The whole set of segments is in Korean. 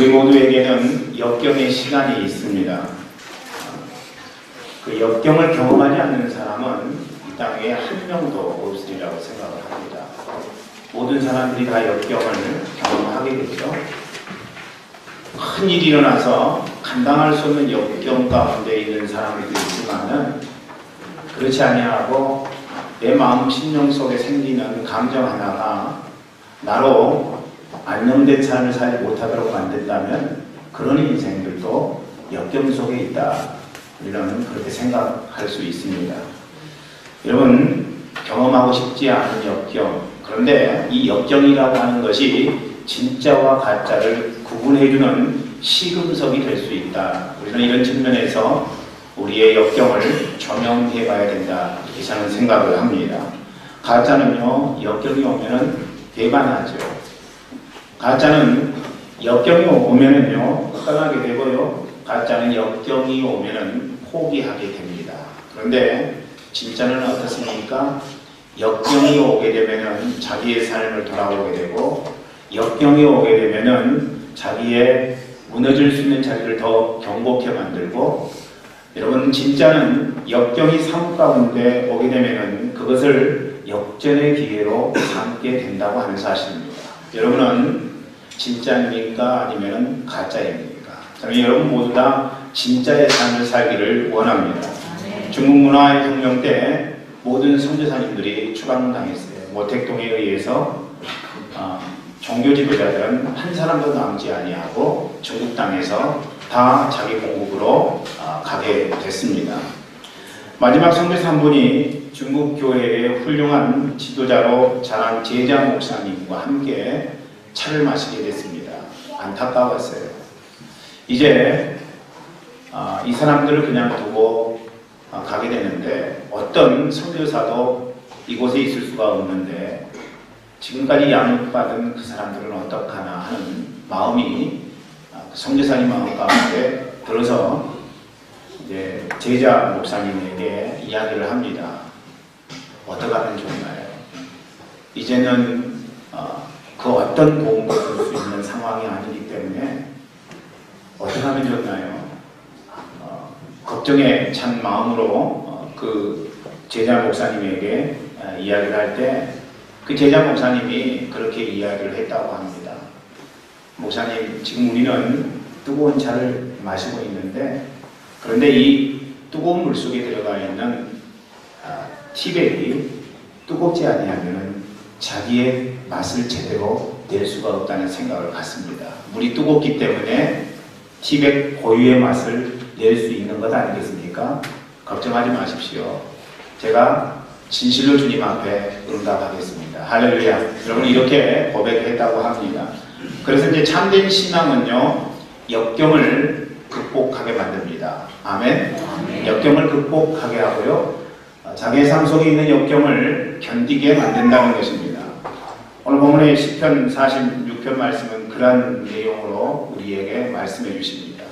우리 모두에게는 역경의 시간이 있습니다. 그 역경을 경험하지 않는 사람은 이 땅에 한 명도 없으리라고 생각을 합니다. 모든 사람들이 다 역경을 경험하게 되죠. 큰 일이 일어나서 감당할 수 없는 역경 가운데 있는 사람들도 있지만은 그렇지 아니하고 내 마음 심령 속에 생기는 감정 하나가 나로 안정된 삶을 살지 못하도록 만든다면 그런 인생들도 역경 속에 있다. 우리는 그렇게 생각할 수 있습니다. 여러분, 경험하고 싶지 않은 역경, 그런데 이 역경이라고 하는 것이 진짜와 가짜를 구분해주는 시금석이 될 수 있다. 우리는 이런 측면에서 우리의 역경을 조명해 봐야 된다. 이렇게 저는 생각을 합니다. 가짜는요, 역경이 오면은 배반하죠. 가짜는 역경이 오면은요, 떠나게 되고요. 가짜는 역경이 오면은 포기하게 됩니다. 그런데 진짜는 어떻습니까? 역경이 오게 되면은 자기의 삶을 돌아보게 되고, 역경이 오게 되면은 자기의 무너질 수 있는 자리를 더 견고하게 만들고, 여러분, 진짜는 역경이 삶 가운데 오게 되면은 그것을 역전의 기회로 삼게 된다고 하는 사실입니다. 여러분은 진짜입니까? 아니면 가짜입니까? 저는 여러분 모두 다 진짜의 삶을 살기를 원합니다. 중국 문화의 혁명 때 모든 선교사님들이 추방당했어요. 모택동에 의해서 종교 지도자들은 한 사람도 남지 아니하고 중국 땅에서 다 자기 공국으로 가게 됐습니다. 마지막 선교사 한 분이 중국 교회의 훌륭한 지도자로 자란 제자 목사님과 함께 차를 마시게 됐습니다. 안타까웠어요. 이제 이 사람들을 그냥 두고 가게 되는데 어떤 선교사도 이곳에 있을 수가 없는데 지금까지 양육받은 그 사람들은 어떡하나 하는 마음이 선교사님 마음 가운데 들어서 이제 제자 목사님에게 이야기를 합니다. 어떻게 하면 좋나요? 이제는 그 어떤 도움도 줄 수 있는 상황이 아니기 때문에 어떻게 하면 좋나요? 걱정에 찬 마음으로 그 제자 목사님에게 이야기를 할 때 그 제자 목사님이 그렇게 이야기를 했다고 합니다. 목사님, 지금 우리는 뜨거운 차를 마시고 있는데 그런데 이 뜨거운 물속에 들어가 있는 티백이 뜨겁지 아니하면 자기의 맛을 제대로 낼 수가 없다는 생각을 갖습니다. 물이 뜨겁기 때문에 티백 고유의 맛을 낼 수 있는 것 아니겠습니까? 걱정하지 마십시오. 제가 진실로 주님 앞에 응답하겠습니다. 할렐루야. 여러분 이렇게 고백했다고 합니다. 그래서 이제 참된 신앙은요, 역경을 극복하게 만듭니다. 아멘. 역경을 극복하게 하고요, 자기의 삶 속에 있는 역경을 견디게 만든다는 것입니다. 오늘 본문의 시편 46편 말씀은 그러한 내용으로 우리에게 말씀해 주십니다.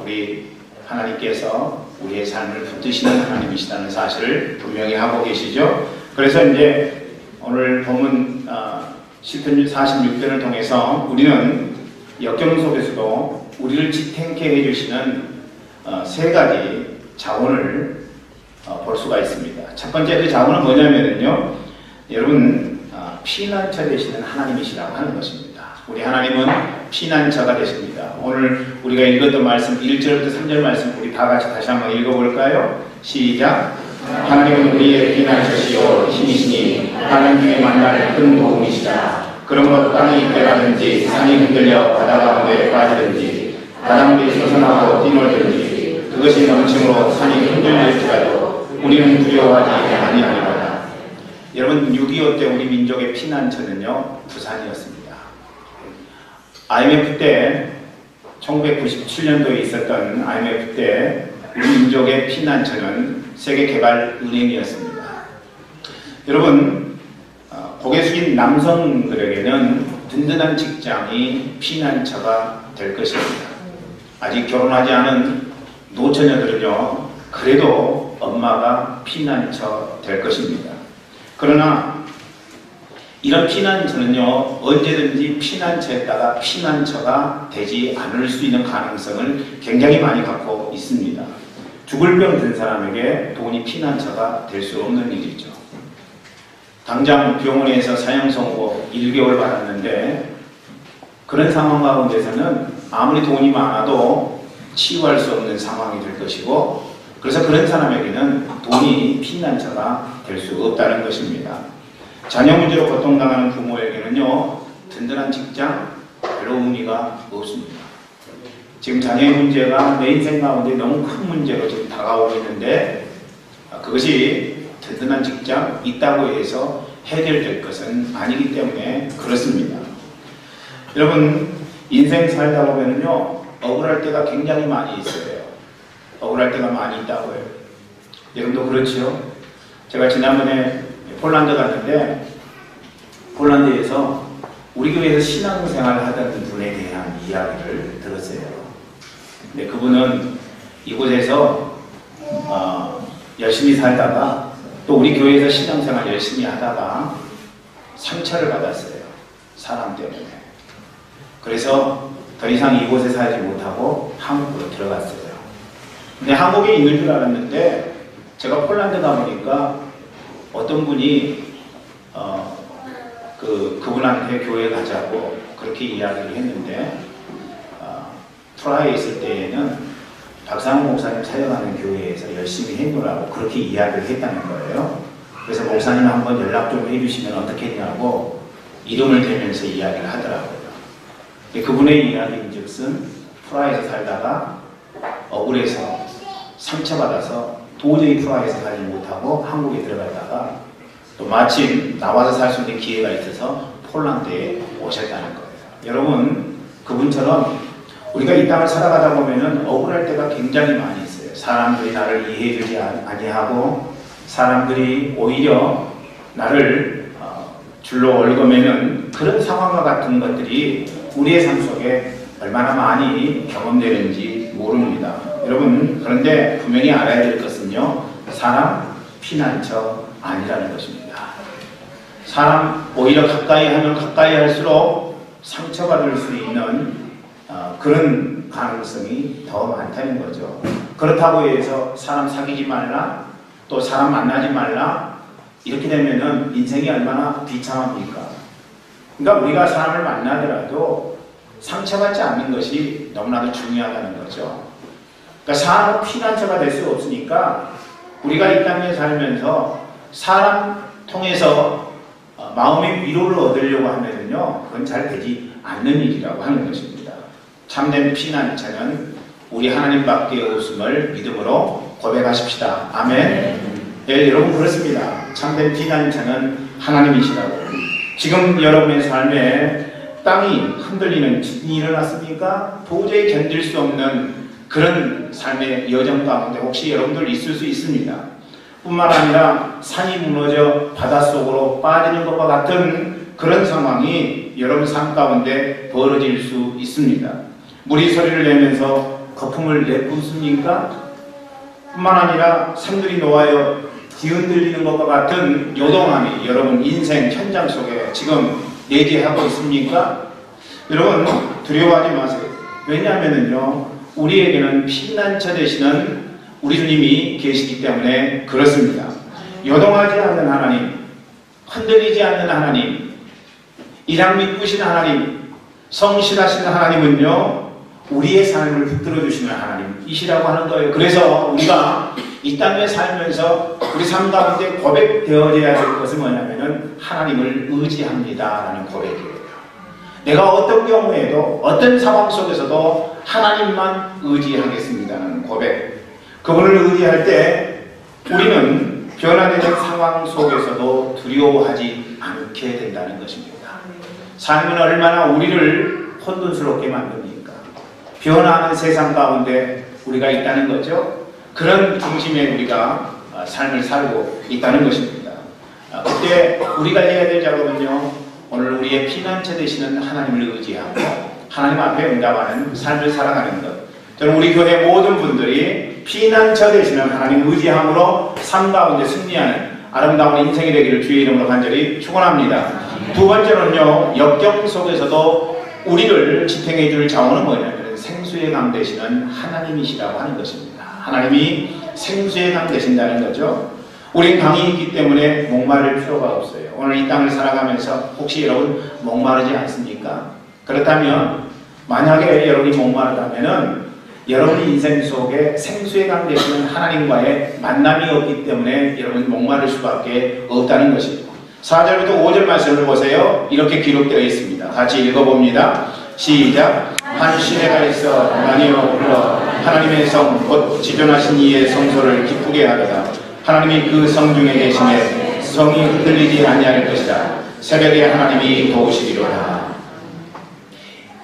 우리 하나님께서 우리의 삶을 붙드시는 하나님이시다는 사실을 분명히 하고 계시죠. 그래서 이제 오늘 본문 시편 46편을 통해서 우리는 역경 속에서도 우리를 지탱케 해주시는 세 가지 자원을 볼 수가 있습니다. 첫 번째 그 자원은 뭐냐면요, 여러분 피난처 되시는 하나님이시라고 하는 것입니다. 우리 하나님은 피난처가 되십니다. 오늘 우리가 읽었던 말씀 1절부터 3절 말씀 우리 다 같이 다시 한번 읽어볼까요? 시작. 하나님은 우리의 피난처시요 힘이시니 하나님 중에 만날 큰 도움이시다. 그러므로 땅이 변하든지 산이 흔들려 바다 가운데 빠지든지 바람이 솟아나고 뛰놀든지 그것이 넘침으로 산이 흔들릴지라도 우리는 두려워하지 아니하리로다. 여러분 6.25 때 우리 민족의 피난처는요, 부산이었습니다. IMF 때 1997년도에 있었던 IMF 때 우리 민족의 피난처는 세계개발은행이었습니다. 여러분 고개 숙인 남성들에게는 든든한 직장이 피난처가 될 것입니다. 아직 결혼하지 않은 노처녀들은요, 그래도 엄마가 피난처 될 것입니다. 그러나 이런 피난처는요, 언제든지 피난처에다가 피난처가 되지 않을 수 있는 가능성을 굉장히 많이 갖고 있습니다. 죽을 병 든 사람에게 돈이 피난처가 될 수 없는 일이죠. 당장 병원에서 사형선고 1개월 받았는데 그런 상황 가운데서는 아무리 돈이 많아도 치유할 수 없는 상황이 될 것이고, 그래서 그런 사람에게는 돈이 피난처가 될 수 없다는 것입니다. 자녀 문제로 고통당하는 부모에게는요, 든든한 직장 별로 의미가 없습니다. 지금 자녀의 문제가 내 인생 가운데 너무 큰 문제로 지금 다가오고 있는데, 그것이 든든한 직장 있다고 해서 해결될 것은 아니기 때문에 그렇습니다. 여러분, 인생 살다 보면은요, 억울할 때가 굉장히 많이 있어요. 억울할 때가 많이 있다고요. 여러분도 그렇죠? 제가 지난번에 폴란드 갔는데, 폴란드에서 우리 교회에서 신앙생활 하던 분에 대한 이야기를 들었어요. 근데 그분은 이곳에서 열심히 살다가 또 우리 교회에서 신앙생활 열심히 하다가 상처를 받았어요. 사람 때문에. 그래서 더 이상 이곳에 살지 못하고 한국으로 들어갔어요. 근데 한국에 있는 줄 알았는데 제가 폴란드 가보니까 어떤 분이 그분한테 교회 가자고 그렇게 이야기를 했는데, 프라하에 있을 때에는 박상우 목사님 사역하는 교회에서 열심히 해놓으라고 그렇게 이야기를 했다는 거예요. 그래서 목사님 한번 연락 좀 해주시면 어떻겠냐고 이름을 대면서 이야기를 하더라고요. 그분의 이야기인즉슨 프라하에서 살다가 억울해서 상처받아서 도저히 프라하에서 살지 못하고 한국에 들어갔다가 또 마침 나와서 살 수 있는 기회가 있어서 폴란드에 오셨다는 거예요. 여러분, 그분처럼 우리가 이 땅을 살아가다 보면은 억울할 때가 굉장히 많이 있어요. 사람들이 나를 이해해주지 아니하고 사람들이 오히려 나를 줄로 얽어매는 그런 상황과 같은 것들이 우리의 삶 속에 얼마나 많이 경험되는지 모릅니다. 여러분, 그런데 분명히 알아야 될 것은요, 사람 피난처 아니라는 것입니다. 사람 오히려 가까이 하면 가까이 할수록 상처받을 수 있는 그런 가능성이 더 많다는 거죠. 그렇다고 해서 사람 사귀지 말라, 또 사람 만나지 말라, 이렇게 되면은 인생이 얼마나 비참합니까? 그러니까 우리가 사람을 만나더라도 상처받지 않는 것이 너무나도 중요하다는 거죠. 그러니까 사람은 피난처가 될 수 없으니까 우리가 이 땅에 살면서 사람 통해서 마음의 위로를 얻으려고 하면은요, 그건 잘 되지 않는 일이라고 하는 것입니다. 참된 피난처는 우리 하나님밖에 없음을 믿음으로 고백하십시다. 아멘. 네, 여러분 그렇습니다. 참된 피난처는 하나님이시라고. 지금 여러분의 삶에 땅이 흔들리는 일이 일어났습니까? 도저히 견딜 수 없는 그런 삶의 여정 가운데 혹시 여러분들 있을 수 있습니다. 뿐만 아니라 산이 무너져 바닷속으로 빠지는 것과 같은 그런 상황이 여러분 삶 가운데 벌어질 수 있습니다. 물이 소리를 내면서 거품을 내뿜습니까? 뿐만 아니라 산들이 놓아여 뒤흔들리는 것과 같은 요동함이 여러분 인생 현장 속에 지금 내재하고 있습니까? 여러분 두려워하지 마세요. 왜냐하면요, 우리에게는 피난처 되시는 우리 주님이 계시기 때문에 그렇습니다. 요동하지 않는 하나님, 흔들리지 않는 하나님, 이랑 믿으신 하나님, 성실하신 하나님은요, 우리의 삶을 붙들어 주시는 하나님이시라고 하는 거예요. 그래서 우리가 이 땅에 살면서 우리 삶 가운데 고백되어져야 될 것은 뭐냐면은 하나님을 의지합니다라는 고백이에요. 내가 어떤 경우에도 어떤 상황 속에서도 하나님만 의지하겠습니다라는 고백. 그분을 의지할 때 우리는 변화되는 상황 속에서도 두려워하지 않게 된다는 것입니다. 삶은 얼마나 우리를 혼돈스럽게 만듭니까? 변화하는 세상 가운데 우리가 있다는 거죠. 그런 중심에 우리가 삶을 살고 있다는 것입니다. 그때 우리가 해야 될 작업은요, 오늘 우리의 피난처 되시는 하나님을 의지하고 하나님 앞에 응답하는 삶을 살아가는 것. 저는 우리 교회 모든 분들이 피난처 되시는 하나님 의지함으로 삶 가운데 승리하는 아름다운 인생이 되기를 주의 이름으로 간절히 축원합니다. 두 번째로는요, 역경 속에서도 우리를 지탱해 줄 자원은 뭐냐면 생수의 강 되시는 하나님이시라고 하는 것입니다. 하나님이 생수의 강 되신다는 거죠. 우린 강이 있기 때문에 목마를 필요가 없어요. 오늘 이 땅을 살아가면서 혹시 여러분 목마르지 않습니까? 그렇다면 만약에 여러분이 목마르다면은 여러분 인생 속에 생수의 강 되시는 하나님과의 만남이 없기 때문에 여러분 목마를 수밖에 없다는 것입니다. 4절부터 5절 말씀을 보세요. 이렇게 기록되어 있습니다. 같이 읽어봅니다. 시작. 한 시내가 있어 많이요 불러 하나님의 성 곧 지존하신 이의 성소를 기쁘게 하도다. 하나님이 그 성 중에 계시매 성이 흔들리지 아니할 것이다. 새벽에 하나님이 도우시리로다.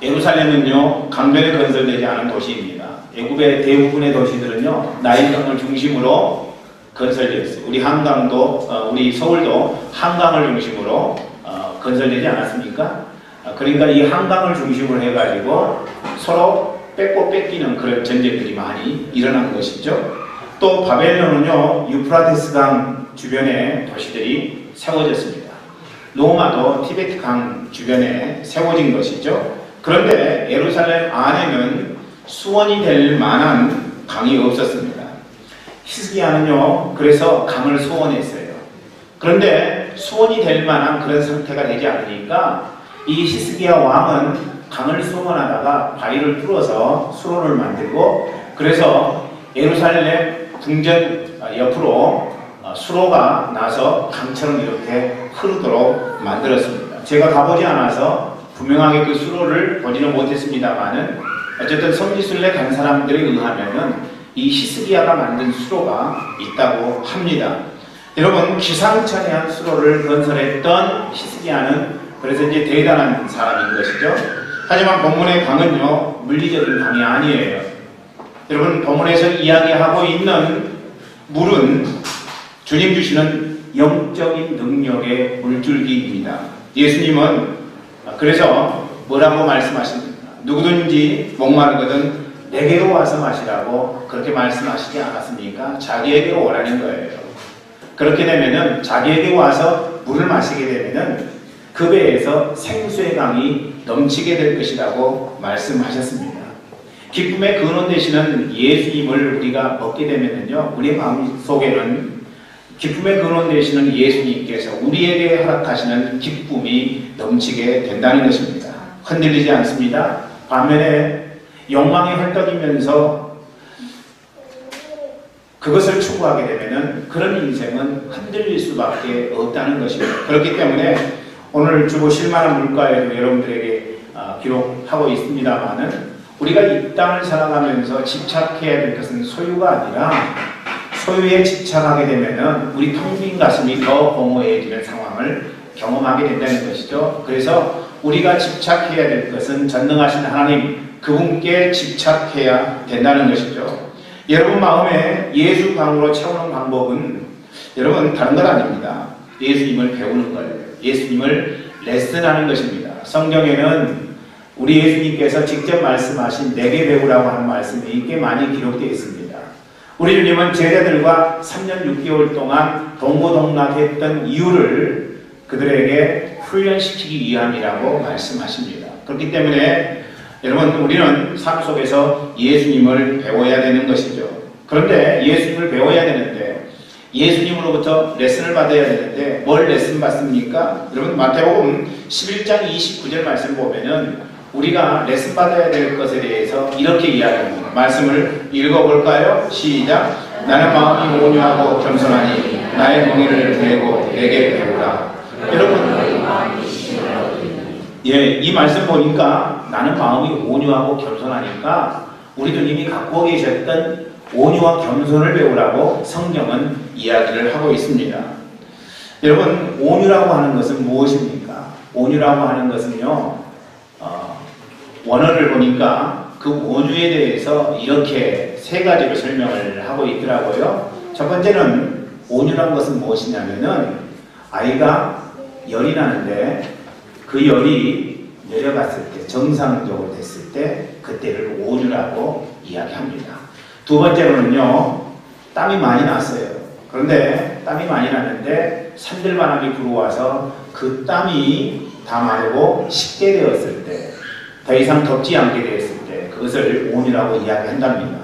예루살렘은요, 강변에 건설되지 않은 도시입니다. 애굽의 대부분의 도시들은요, 나일강을 중심으로 건설되었어요. 우리 한강도, 우리 서울도 한강을 중심으로 건설되지 않았습니까? 그러니까 이 한강을 중심으로 해가지고 서로 뺏고 뺏기는 그런 전쟁들이 많이 일어난 것이죠. 또 바벨론은요, 유프라테스 강 주변에 도시들이 세워졌습니다. 로마도 티베트 강 주변에 세워진 것이죠. 그런데 예루살렘 안에는 수원이 될 만한 강이 없었습니다. 히스기야는요, 그래서 강을 소원했어요. 그런데 수원이 될 만한 그런 상태가 되지 않으니까 이 히스기야 왕은 강을 소원하다가 바위를 뚫어서 수로를 만들고, 그래서 예루살렘 궁전 옆으로 수로가 나서 강처럼 이렇게 흐르도록 만들었습니다. 제가 가보지 않아서 분명하게 그 수로를 보지는 못했습니다만은 어쨌든 성지순례 간 사람들에 의하면은 이 히스기야가 만든 수로가 있다고 합니다. 여러분, 기상천외한 수로를 건설했던 히스기야는 그래서 이제 대단한 사람인 것이죠. 하지만 본문의 강은요, 물리적인 강이 아니에요. 여러분, 본문에서 이야기하고 있는 물은 주님 주시는 영적인 능력의 물줄기입니다. 예수님은 그래서 뭐라고 말씀하십니까? 누구든지 목마르거든 내게로 와서 마시라고 그렇게 말씀하시지 않았습니까? 자기에게로 오라는 거예요. 그렇게 되면은 자기에게 와서 물을 마시게 되면은 그 배에서 생수의 강이 넘치게 될 것이라고 말씀하셨습니다. 기쁨의 근원 되시는 예수님을 우리가 먹게 되면은요, 우리 마음 속에는 기쁨의 근원 되시는 예수님께서 우리에게 허락하시는 기쁨이 넘치게 된다는 것입니다. 흔들리지 않습니다. 반면에 욕망이 헐떡이면서 그것을 추구하게 되면은 그런 인생은 흔들릴 수밖에 없다는 것입니다. 그렇기 때문에 오늘 주보 실만한 물가에도 여러분들에게 기록하고 있습니다만은 우리가 이 땅을 살아가면서 집착해야 될 것은 소유가 아니라 소유에 집착하게 되면은 우리 텅 빈 가슴이 더 공허해지는 상황을 경험하게 된다는 것이죠. 그래서 우리가 집착해야 될 것은 전능하신 하나님, 그분께 집착해야 된다는 것이죠. 여러분 마음에 예수 강으로 채우는 방법은 여러분 다른 것 아닙니다. 예수님을 배우는 거예요. 예수님을 레슨하는 것입니다. 성경에는 우리 예수님께서 직접 말씀하신 내게 배우라고 하는 말씀이 꽤 많이 기록되어 있습니다. 우리 주님은 제자들과 3년 6개월 동안 동고동락했던 이유를 그들에게 훈련시키기 위함이라고 말씀하십니다. 그렇기 때문에 여러분, 우리는 삶 속에서 예수님을 배워야 되는 것이죠. 그런데 예수님을 배워야 되는데 예수님으로부터 레슨을 받아야 되는데 뭘 레슨 받습니까? 여러분, 마태복음 11장 29절 말씀 보면은 우리가 레슨 받아야 될 것에 대해서 이렇게 이야기합니다. 말씀을 읽어볼까요? 시작. 나는 마음이 온유하고 겸손하니 나의 멍에를 메고 내게 배우라. 여러분, 이 말씀 보니까 나는 마음이 온유하고 겸손하니까 우리 주님이 갖고 계셨던 온유와 겸손을 배우라고 성경은 이야기를 하고 있습니다. 여러분, 온유라고 하는 것은 무엇입니까? 온유라고 하는 것은요, 원어를 보니까 그 온유에 대해서 이렇게 세 가지로 설명을 하고 있더라고요. 첫 번째는 온유란 것은 무엇이냐면은 아이가 열이 나는데 그 열이 내려갔을 때, 정상적으로 됐을 때 그때를 온유라고 이야기합니다. 두 번째로는요, 땀이 많이 났어요. 그런데 땀이 많이 났는데 산들바람이 불어와서 그 땀이 다 마르고 식게 되었을 때, 더 이상 덥지 않게 되었을 때 그것을 온이라고 이야기한답니다.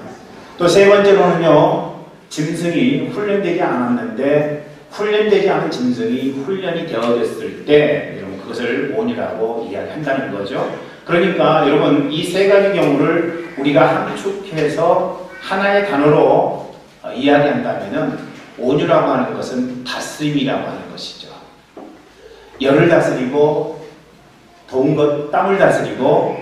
또 세 번째로는요, 짐승이 훈련되지 않았는데 훈련되지 않은 짐승이 훈련이 되어졌을 때 여러분 그것을 온이라고 이야기한다는 거죠. 그러니까 여러분 이 세 가지 경우를 우리가 함축해서 하나의 단어로 이야기한다면은 온유라고 하는 것은 다스림이라고 하는 것이죠. 열을 다스리고 더운 것, 땀을 다스리고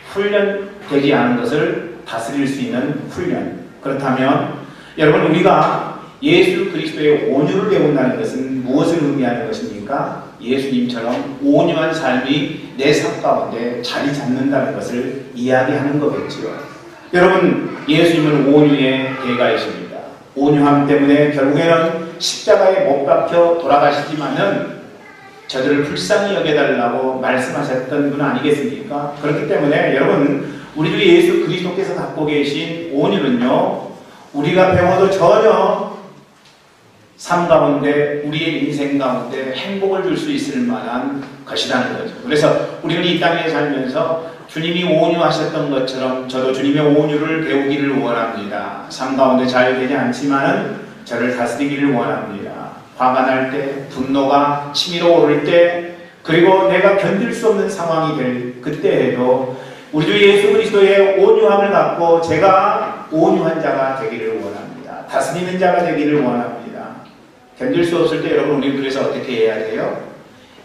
훈련되지 않은 것을 다스릴 수 있는 훈련. 그렇다면 여러분 우리가 예수 그리스도의 온유를 배운다는 것은 무엇을 의미하는 것입니까? 예수님처럼 온유한 삶이 내 삶 가운데 자리 잡는다는 것을 이야기하는 거겠지요. 여러분 예수님은 온유의 대가이십니다. 온유함 때문에 결국에는 십자가에 못 박혀 돌아가시지만은 저들을 불쌍히 여겨달라고 말씀하셨던 분 아니겠습니까? 그렇기 때문에 여러분 우리 주 예수 그리스도께서 갖고 계신 온유는요, 우리가 배워도 전혀 삶 가운데 우리의 인생 가운데 행복을 줄 수 있을 만한 것이라는 거죠. 그래서 우리는 이 땅에 살면서 주님이 온유하셨던 것처럼 저도 주님의 온유를 배우기를 원합니다. 삶 가운데 잘 되지 않지만은 저를 다스리기를 원합니다. 화가 날 때, 분노가 치밀어 오를 때, 그리고 내가 견딜 수 없는 상황이 될 그때에도 우리 주 예수 그리스도의 온유함을 갖고 제가 온유한 자가 되기를 원합니다. 다스리는 자가 되기를 원합니다. 견딜 수 없을 때 여러분 우리는 그래서 어떻게 해야 돼요?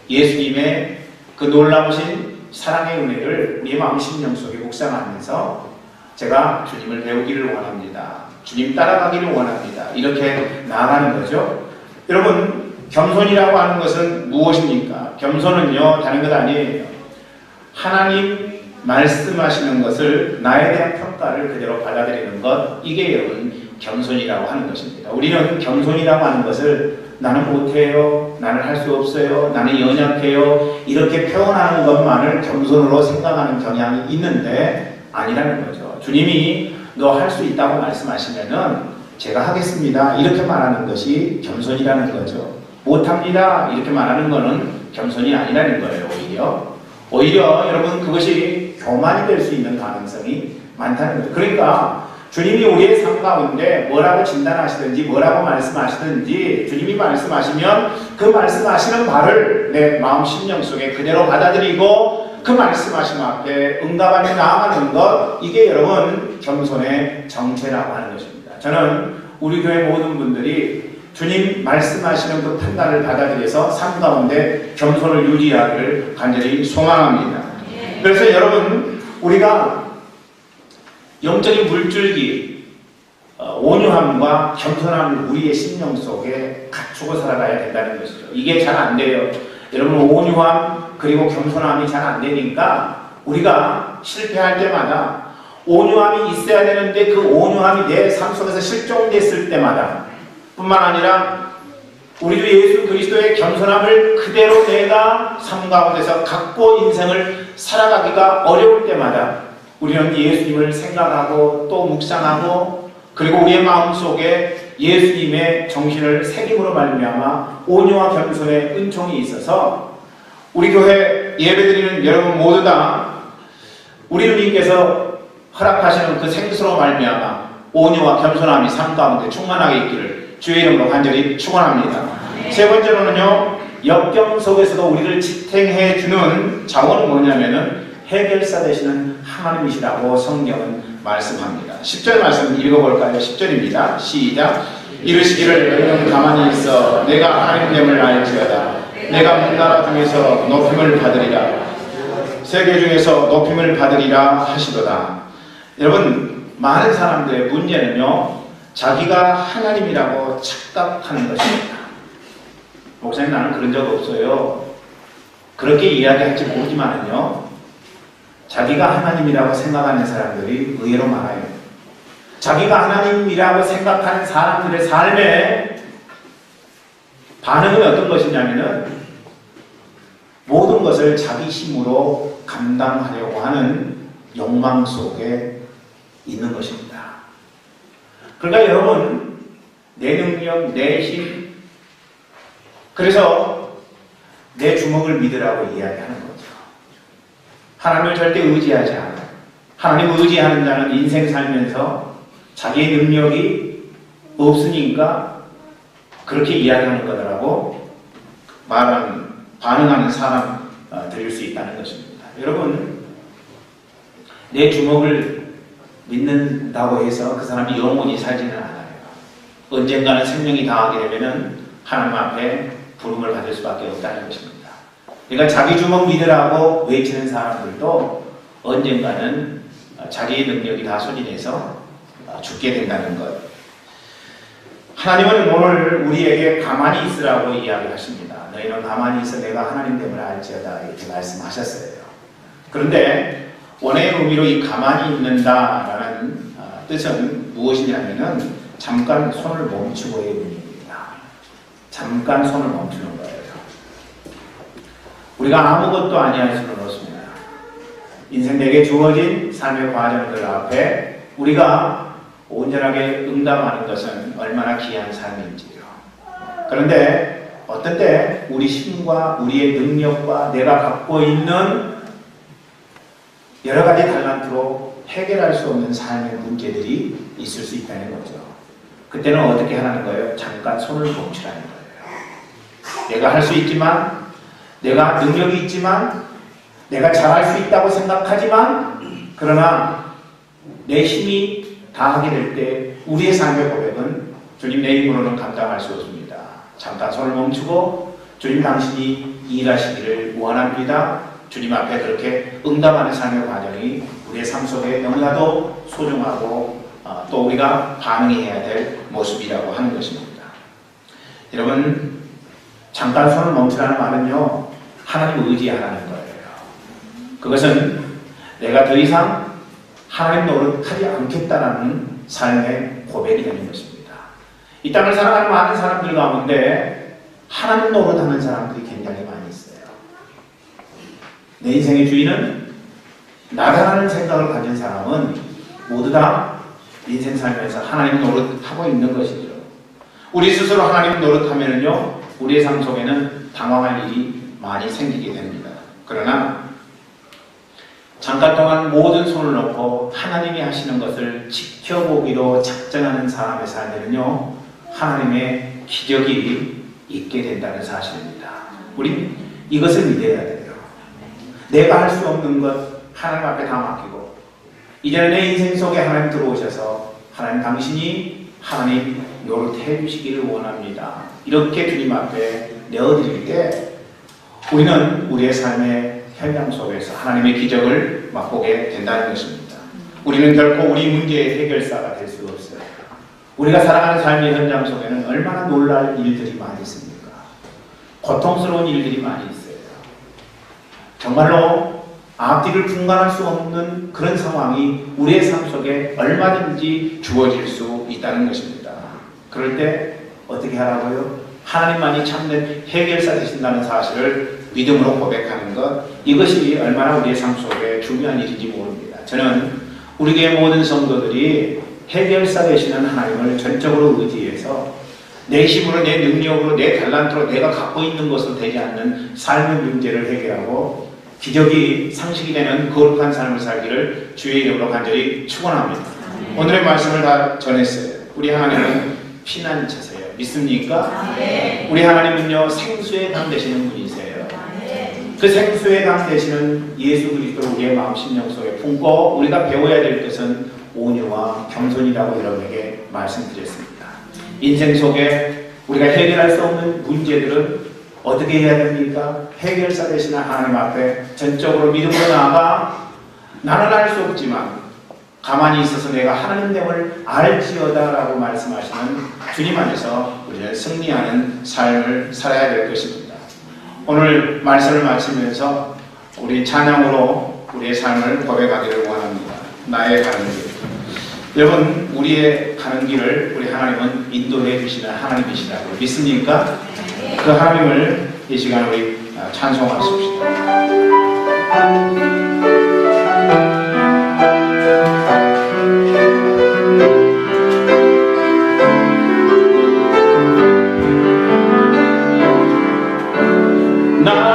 예수님의 그 놀라우신 사랑의 은혜를 우리의 마음 심령 속에 묵상하면서 제가 주님을 배우기를 원합니다. 주님 따라가기를 원합니다. 이렇게 나아가는 거죠. 여러분 겸손이라고 하는 것은 무엇입니까? 겸손은요 다른 것 아니에요. 하나님 말씀하시는 것을 나에 대한 평가를 그대로 받아들이는 것, 이게 여러분 겸손이라고 하는 것입니다. 우리는 겸손이라고 하는 것을 나는 못해요, 나는 할 수 없어요, 나는 연약해요 이렇게 표현하는 것만을 겸손으로 생각하는 경향이 있는데 아니라는 거죠. 주님이 너 할 수 있다고 말씀하시면은 제가 하겠습니다 이렇게 말하는 것이 겸손이라는 거죠. 못합니다 이렇게 말하는 것은 겸손이 아니라는 거예요. 오히려 여러분 그것이 교만이 될 수 있는 가능성이 많다는 거예요. 그러니까 주님이 우리의 삶 가운데 뭐라고 진단하시든지 뭐라고 말씀하시든지 주님이 말씀하시면 그 말씀하시는 말을 내 마음 심령 속에 그대로 받아들이고 그 말씀하심 앞에 응답하며 나아가는 것, 이게 여러분 겸손의 정체라고 하는 것입니다. 저는 우리 교회 모든 분들이 주님 말씀하시는 그 판단을 받아들여서 삶 가운데 겸손을 유지하기를 간절히 소망합니다. 그래서 여러분 우리가 영적인 물줄기, 온유함과 겸손함을 우리의 심령 속에 갖추고 살아가야 된다는 것이죠. 이게 잘 안 돼요. 여러분 온유함 그리고 겸손함이 잘 안 되니까 우리가 실패할 때마다 온유함이 있어야 되는데 그 온유함이 내 삶 속에서 실종됐을 때마다 뿐만 아니라 우리 주 예수 그리스도의 겸손함을 그대로 내가 삶 가운데서 갖고 인생을 살아가기가 어려울 때마다 우리는 예수님을 생각하고 또 묵상하고 그리고 우리의 마음속에 예수님의 정신을 새김으로 말미암아 온유와 겸손의 은총이 있어서 우리 교회 예배드리는 여러분 모두 다 우리 주님께서 허락하시는 그 생수로 말미암아 온유와 겸손함이 삶 가운데 충만하게 있기를 주의 이름으로 간절히 축원합니다. 세 번째로는요, 역경 속에서도 우리를 지탱해 주는 자원은 뭐냐면은 해결사 되시는 하나님이시라고 성경은 말씀합니다. 10절 말씀 읽어볼까요? 10절입니다. 시작. 이르시기를 너희는 가만히 있어 내가 하나님됨을 알지어다. 내가 문나라 중에서 높임을 받으리라. 세계 중에서 높임을 받으리라 하시도다. 여러분 많은 사람들의 문제는요, 자기가 하나님이라고 착각하는 것입니다. 목사님 나는 그런 적 없어요. 그렇게 이야기할지 모르지만은요, 자기가 하나님이라고 생각하는 사람들이 의외로 많아요. 자기가 하나님이라고 생각하는 사람들의 삶에 반응은 어떤 것이냐면은 모든 것을 자기 힘으로 감당하려고 하는 욕망 속에 있는 것입니다. 그러니까 여러분, 내 능력, 내 힘, 그래서 내 주먹을 믿으라고 이야기하는 거죠. 하나님을 절대 의지하지 않아요. 하나님을 의지하는 자는 인생 살면서 자기의 능력이 없으니까 그렇게 이야기하는 거더라고 반응하는 사람 들일 수 있다는 것입니다. 여러분, 내 주먹을 믿는다고 해서 그 사람이 영원히 살지는 않아요. 언젠가는 생명이 다하게 되면은 하나님 앞에 부름을 받을 수밖에 없다는 것입니다. 그러니까 자기 주먹 믿으라고 외치는 사람들도 언젠가는 자기의 능력이 다 소진해서 죽게 된다는 것. 하나님은 오늘 우리에게 가만히 있으라고 이야기하십니다. 너희는 가만히 있어 내가 하나님됨을 알지어다 이렇게 말씀하셨어요. 그런데 원어의 의미로 이 가만히 있는다라는 뜻은 무엇이냐면은 잠깐 손을 멈추고의 의미입니다. 잠깐 손을 멈추는 거예요. 우리가 아무것도 아니할 수는 없습니다. 인생 내게 주어진 삶의 과정들 앞에 우리가 온전하게 응답하는 것은 얼마나 귀한 삶인지요. 그런데 어떤 때 우리 힘과 우리의 능력과 내가 갖고 있는 여러 가지 달란트로 해결할 수 없는 삶의 문제들이 있을 수 있다는 거죠. 그때는 어떻게 하라는 거예요? 잠깐 손을 멈추라는 거예요. 내가 할 수 있지만, 내가 능력이 있지만, 내가 잘할 수 있다고 생각하지만, 그러나 내 힘이 다하게 될 때 우리의 삶의 고백은 주님 내 힘으로는 감당할 수 없습니다. 잠깐 손을 멈추고 주님 당신이 일하시기를 원합니다. 주님 앞에 그렇게 응답하는 삶의 과정이 우리의 삶 속에 너무나도 소중하고 또 우리가 반응해야 될 모습이라고 하는 것입니다. 여러분, 잠깐 손을 멈추라는 말은요, 하나님을 의지하라는 거예요. 그것은 내가 더 이상 하나님 노릇하지 않겠다라는 삶의 고백이 되는 것입니다. 이 땅을 살아가는 많은 사람들 가운데 하나님 노릇하는 사람들이 굉장히 많이 있어요. 내 인생의 주인은 나라는 생각을 가진 사람은 모두 다 인생 살면서 하나님 노릇하고 있는 것이죠. 우리 스스로 하나님 노릇하면요, 우리의 삶 속에는 당황할 일이 많이 생기게 됩니다. 그러나 잠깐 동안 모든 손을 놓고 하나님이 하시는 것을 지켜보기로 작정하는 사람의 삶에는요, 하나님의 기적이 있게 된다는 사실입니다. 우린 이것을 믿어야 돼요. 내가 할 수 없는 것 하나님 앞에 다 맡기고, 이제는 내 인생 속에 하나님 들어오셔서 하나님 당신이 하나님 노릇해 주시기를 원합니다. 이렇게 주님 앞에 내어드릴 때 우리는 우리의 삶의 현장 속에서 하나님의 기적을 맛보게 된다는 것입니다. 우리는 결코 우리 문제의 해결사가 될 수 없어요. 우리가 살아가는 삶의 현장 속에는 얼마나 놀랄 일들이 많이 있습니까? 고통스러운 일들이 많이 있어요. 정말로 앞뒤를 분간할 수 없는 그런 상황이 우리의 삶 속에 얼마든지 주어질 수 있다는 것입니다. 그럴 때 어떻게 하라고요? 하나님만이 참된 해결사 되신다는 사실을 믿음으로 고백하는 것, 이것이 얼마나 우리의 삶 속에 중요한 일인지 모릅니다. 저는 우리 교회 모든 성도들이 해결사 되시는 하나님을 전적으로 의지해서 내 힘으로, 내 능력으로, 내 달란트로 내가 갖고 있는 것으로 되지 않는 삶의 문제를 해결하고 기적이 상식이 되는 거룩한 삶을 살기를 주의 이름으로 간절히 축원합니다. 오늘의 말씀을 다 전했어요. 우리 하나님은 피난처세요. 믿습니까? 우리 하나님은요, 생수의 강 되시는 분이세요. 그 생수의 강 되시는 예수 그리스도를 우리의 마음 심령 속에 품고 우리가 배워야 될 것은 온유와 겸손이라고 여러분에게 말씀드렸습니다. 인생 속에 우리가 해결할 수 없는 문제들은 어떻게 해야 됩니까? 해결사 되시는 하나님 앞에 전적으로 믿음으로 나아가 나는 알 수 없지만 가만히 있어서 내가 하나님됨을 알지어다 라고 말씀하시는 주님 안에서 우리는 승리하는 삶을 살아야 될 것입니다. 오늘 말씀을 마치면서 우리 찬양으로 우리의 삶을 고백하기를 원합니다. 나의 가는 길. 여러분, 우리의 가는 길을 우리 하나님은 인도해 주시는 하나님이시라고 믿습니까? 그 하나님을 이 시간 우리 찬송하십시다. 나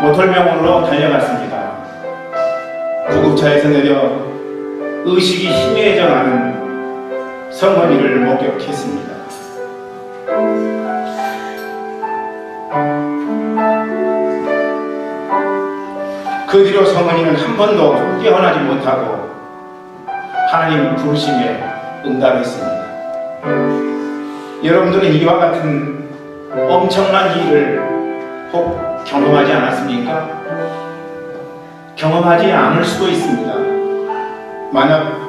모털병원으로 달려갔습니다. 구급차에서 내려 의식이 희미해져가는 성은이를 목격했습니다. 그 뒤로 성은이는 한 번도 깨어나지 못하고 하나님 부르심에 응답했습니다. 여러분들은 이와 같은 엄청난 일을 혹 경험하지 않았습니까? 경험하지 않을 수도 있습니다. 만약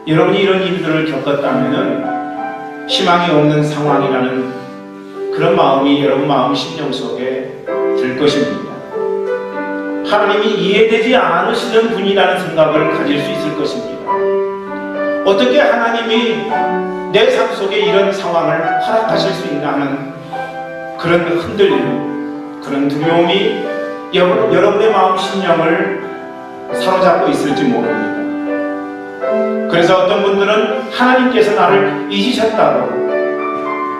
여러분이 이런 일들을 겪었다면 희망이 없는 상황이라는 그런 마음이 여러분 마음 심령 속에 들 것입니다. 하나님이 이해되지 않으시는 분이라는 생각을 가질 수 있을 것입니다. 어떻게 하나님이 내 삶 속에 이런 상황을 허락하실 수 있나 하는 그런 흔들림, 그런 두려움이 여러분의 마음 심령을 사로잡고 있을지 모릅니다. 그래서 어떤 분들은 하나님께서 나를 잊으셨다고,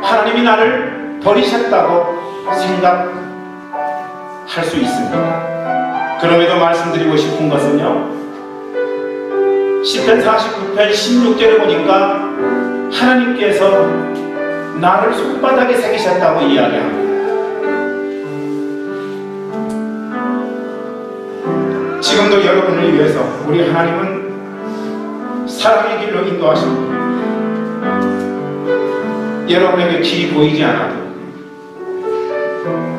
하나님이 나를 버리셨다고 생각할 수 있습니다. 그럼에도 말씀드리고 싶은 것은요, 시편 49편 16절에 보니까 하나님께서 나를 손바닥에 새기셨다고 이야기합니다. 지금도 여러분을 위해서 우리 하나님은 사랑의 길로 인도하십니다. 여러분에게 길이 보이지 않아도,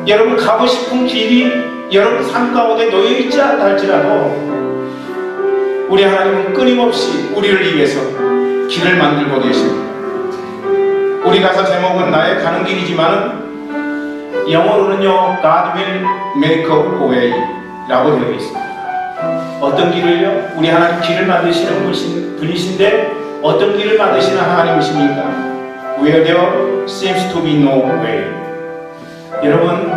여러분 가고 싶은 길이 여러분 삶 가운데 놓여있지 않다 할지라도 우리 하나님은 끊임없이 우리를 위해서 길을 만들고 계십니다. 우리 가사 제목은 나의 가는 길이지만 영어로는요 God will make a way 라고 되어 있습니다. 어떤 길을요? 우리 하나님 길을 만드시는 분이신데 어떤 길을 만드시는 하나님이십니까? Where there seems to be no way. 여러분